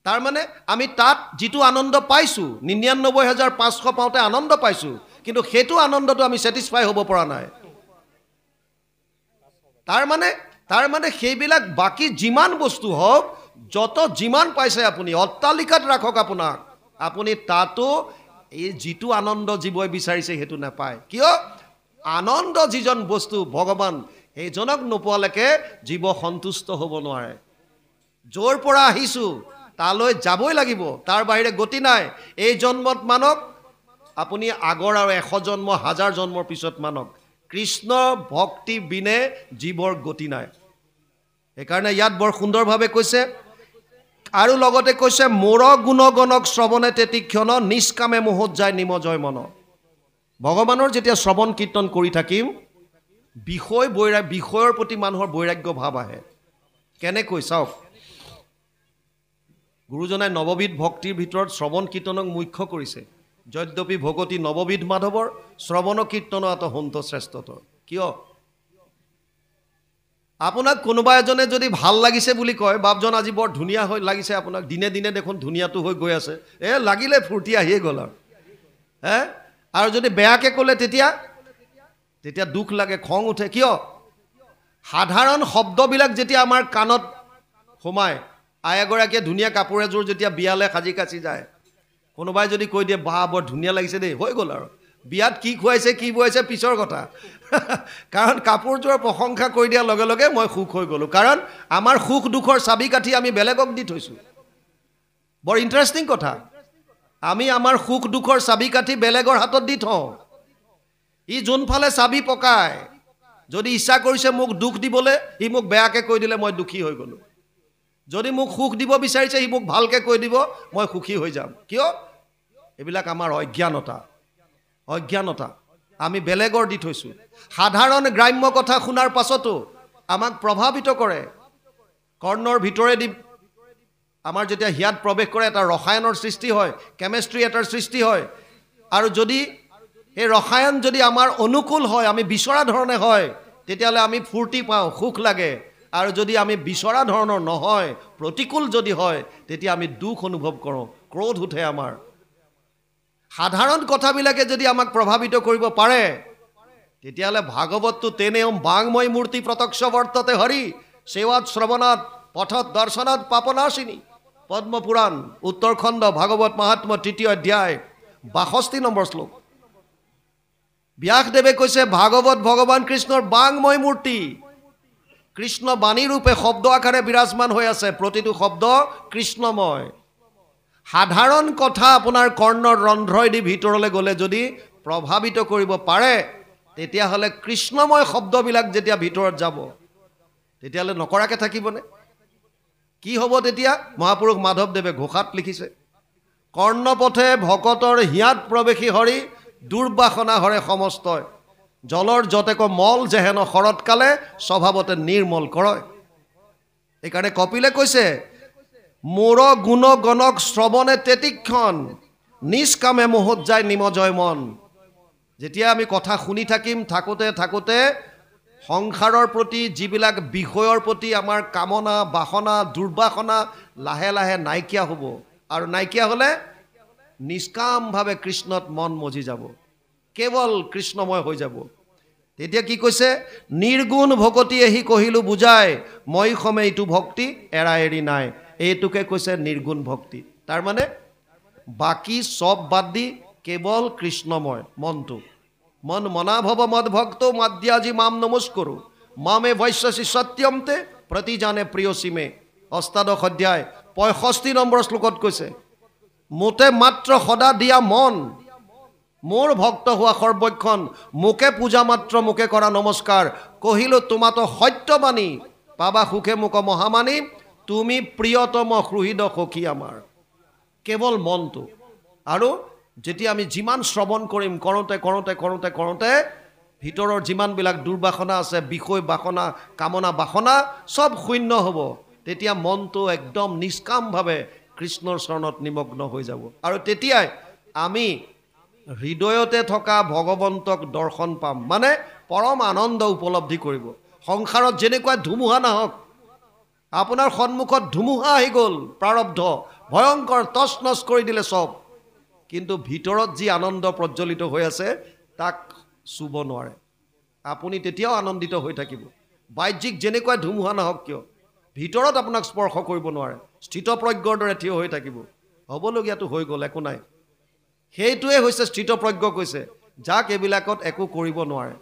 [SPEAKER 1] তাৰ মানে আমি তাত যিটো আনন্দ পাইছো ৯৯,৫০০ পাওঁতে আনন্দ পাইছো কিন্তু সেইটো আনন্দটো আমি স্যাটিসফাই হ'ব পৰা নাই তাৰ মানে সেইবিলাক বাকি যিমান বস্তু হওক যত যিমান পাইছে আপুনি অট্টালিকাত ৰাখক আপোনাক আপুনি তাতো এই যিটো আনন্দ জীৱই বিচাৰিছে সেইটো নাপায় কিয় আনন্দ যিজন বস্তু ভগৱান এইজনক নোপোৱালৈকে জীৱ সন্তুষ্ট হ'ব নোৱাৰে য'ৰ পৰা আহিছো তালৈ যাবই লাগিব তাৰ বাহিৰে গতি নাই এই জন্মত মানক আপুনি আগৰ আৰু 100 জন্ম 1000 জন্মৰ পিছত মানক কৃষ্ণ ভক্তি বিনে জীৱৰ গতি নাই সেইকাৰণে ইয়াত বৰ সুন্দৰভাৱে কৈছে আৰু লগতে কৈছে মোৰ গুণগণক শ্ৰৱণে তেতিক্ষণ নিষ্কামে মোহত যায় নিমজয় মন ভগৱানৰ যেতিয়া শ্ৰৱণ কীৰ্তন কৰি থাকিম বিষয়ৰ প্ৰতি মানুহৰ বৈৰাগ্য ভাৱ আহে কেনেকৈ চাওক গুৰুজনাই নৱবিধ ভক্তিৰ ভিতৰত শ্ৰৱণ কীৰ্তনক মুখ্য কৰিছে যদ্যপি ভগতি নৱবিধ মাধৱৰ শ্ৰৱণ কীৰ্তন আত হন্ত শ্ৰেষ্ঠতৰ কিয় আপোনাক কোনোবা এজনে যদি ভাল লাগিছে বুলি কয় বাপজন আজি বৰ ধুনীয়া হৈ লাগিছে আপোনাক দিনে দিনে দেখোন ধুনীয়াটো হৈ গৈ আছে লাগিলে ফূৰ্তি আহিয়ে গ'ল আৰু যদি বেয়াকে ক'লে তেতিয়া দুখ লাগে খং উঠে কিয় সাধাৰণ শব্দবিলাক যেতিয়া আমাৰ কাণত সোমায় আই এগৰাকীয়ে ধুনীয়া কাপোৰ এযোৰ যেতিয়া বিয়ালে সাজি কাচি যায় কোনোবাই যদি কৈ দিয়ে বাহ বৰ ধুনীয়া লাগিছে দেই হৈ গ'ল আৰু বিয়াত কি খুৱাইছে কি বুৱাইছে পিছৰ কথা কাৰণ কাপোৰযোৰৰ প্ৰশংসা কৰি দিয়াৰ লগে লগে মই সুখ হৈ গ'লো কাৰণ আমাৰ সুখ দুখৰ চাবি কাঠি আমি বেলেগক দি থৈছো বৰ ইণ্টাৰেষ্টিং কথা আমি আমাৰ সুখ দুখৰ চাবি কাঠি বেলেগৰ হাতত দি থওঁ ই যোনফালে চাবি পকায় যদি ইচ্ছা কৰিছে মোক দুখ দিবলৈ ই মোক বেয়াকে কৈ দিলে মই দুখী হৈ গ'লো যদি মোক সুখ দিব বিচাৰিছে ই মোক ভালকে কৈ দিব মই সুখী হৈ যাম কিয় এইবিলাক আমাৰ অজ্ঞানতা আমি বেলেগৰ দি থৈছো সাধাৰণ গ্ৰাম্য কথা শুনাৰ পাছতো আমাক প্ৰভাৱিত কৰে কৰ্ণৰ ভিতৰেদি আমাৰ যেতিয়া হিয়াত প্ৰৱেশ কৰে এটা ৰসায়নৰ সৃষ্টি হয় কেমিষ্ট্ৰি এটাৰ সৃষ্টি হয় আৰু যদি এই ৰসায়ন যদি আমাৰ অনুকূল হয় আমি বিচৰা ধৰণে হয় তেতিয়াহ'লে আমি ফূৰ্তি পাওঁ সুখ লাগে আৰু যদি আমি বিচৰা ধৰণৰ নহয় প্ৰতিকূল যদি হয় তেতিয়া আমি দুখ অনুভৱ কৰোঁ ক্ৰোধ উঠে আমাৰ সাধাৰণ কথাবিলাকে যদি আমাক প্ৰভাৱিত কৰিব পাৰে তেতিয়াহ'লে ভাগৱতটো তেনেও বাংময় মূৰ্তি প্ৰত্যক্ষ বৰ্ততে হৰি সেৱাত শ্ৰৱণাত পথত দৰ্শনাত পাপনাশিনী। পদ্মপুৰাণ উত্তৰখণ্ড ভাগৱত মহাত্ম্য ৩য় অধ্যায় ৬২ নম্বৰ শ্লোক। ব্যাসদেৱে কৈছে ভাগৱত ভগৱান কৃষ্ণৰ বাংময় মূৰ্তি। কৃষ্ণ বাণী ৰূপে শব্দ আকাৰে বিৰাজমান হৈ আছে, প্ৰতিটো শব্দ কৃষ্ণময়। সাধাৰণ কথা আপোনাৰ কৰ্ণৰ ৰন্ধ্ৰই দি ভিতৰলৈ গ'লে যদি প্ৰভাৱিত কৰিব পাৰে, তেতিয়াহ'লে কৃষ্ণময় শব্দবিলাক যেতিয়া ভিতৰত যাব, তেতিয়াহ'লে নকৰাকৈ থাকিবনে? কি হ'ব তেতিয়া? মহাপুৰুষ মাধৱদেৱে ঘোষাত লিখিছে, কৰ্ণপথে ভকতৰ হিয়াত প্ৰৱেশী হৰি দুৰ্বাসনা হৰে সমস্তই, জলৰ যতেক মল যেহেন শৰৎকালে স্বভাৱতে নিৰ্মল কৰয়। সেইকাৰণে কপিলে কৈছে মোৰ গুণ গণক শ্ৰৱণে তেতিক্ষণ নিষ্কামে মোহত যায় নিমজয় মন। যেতিয়া আমি কথা শুনি থাকোঁতে থাকোঁতে সংসাৰৰ প্ৰতি যিবিলাক বিষয়ৰ প্ৰতি আমাৰ কামনা বাসনা দুৰ্বাসনা লাহে লাহে নাইকিয়া হ'ব, আৰু নাইকিয়া হ'লে নিষ্কামভাৱে কৃষ্ণত মন মজি যাব, কেৱল কৃষ্ণময় হৈ যাব। তেতিয়া কি কৈছে? নিৰ্গুণ ভকতি এহি কহিলো বুজাই, মই সমে এইটো ভক্তি এৰা এৰি নাই। এইটোকে কৈছে নিৰ্গুণ ভক্তি। তাৰমানে বাকী চব বাদ দি কেৱল কৃষ্ণময় মনটো। মন মনা ভৱ মদ ভক্ত মাদ্যাজি মাম নমস্কৰো মামে বৈশ্যসী সত্যমতে প্ৰতি জানে প্ৰিয়সীমে। অষ্টাদশ অধ্যায় 65 নম্বৰ শ্লোকত কৈছে মোতে মাত্ৰ সদা দিয়া মন, মোৰ ভক্ত হোৱা সৰ্বক্ষণ, মোকে পূজা মাত্ৰ মোকে কৰা নমস্কাৰ, কহিলো তোমাতো সত্যবাণী পাবা সুখে মোক মহামানী, তুমি প্ৰিয়তম সুহৃদ সখী আমাৰ। কেৱল মনটো। আৰু যেতিয়া আমি যিমান শ্ৰৱণ কৰিম, কৰোঁতে কৰোঁতে কৰোঁতে কৰোঁতে ভিতৰৰ যিমানবিলাক দুৰ্বাসনা আছে, বিষয় বাসনা কামনা বাসনা চব শূন্য হ'ব। তেতিয়া মনটো একদম নিষ্কামভাৱে কৃষ্ণৰ চৰণত নিমগ্ন হৈ যাব, আৰু তেতিয়াই আমি হৃদয়তে থকা ভগৱন্তক দৰ্শন পাম, মানে পৰম আনন্দ উপলব্ধি কৰিব। সংসাৰত যেনেকুৱা ধুমুহা নাহক, আপোনাৰ সন্মুখত ধুমুহা আহি গ'ল, প্ৰাৰব্ধ ভয়ংকৰ তছ নছ কৰি দিলে চব, কিন্তু ভিতৰত যি আনন্দ প্ৰজ্বলিত হৈ আছে তাক চুব নোৱাৰে। আপুনি তেতিয়াও আনন্দিত হৈ থাকিব। বাহ্যিক যেনেকুৱা ধুমুহা নাহক কিয়, ভিতৰত আপোনাক স্পৰ্শ কৰিব নোৱাৰে, স্থিতপ্ৰজ্ঞৰ দৰে থিয় হৈ থাকিব। হ'বলগীয়াটো হৈ গ'ল, একো নাই। সেইটোৱে হৈছে স্থিতপ্ৰজ্ঞ, কৈছে যাক এইবিলাকত একো কৰিব নোৱাৰে।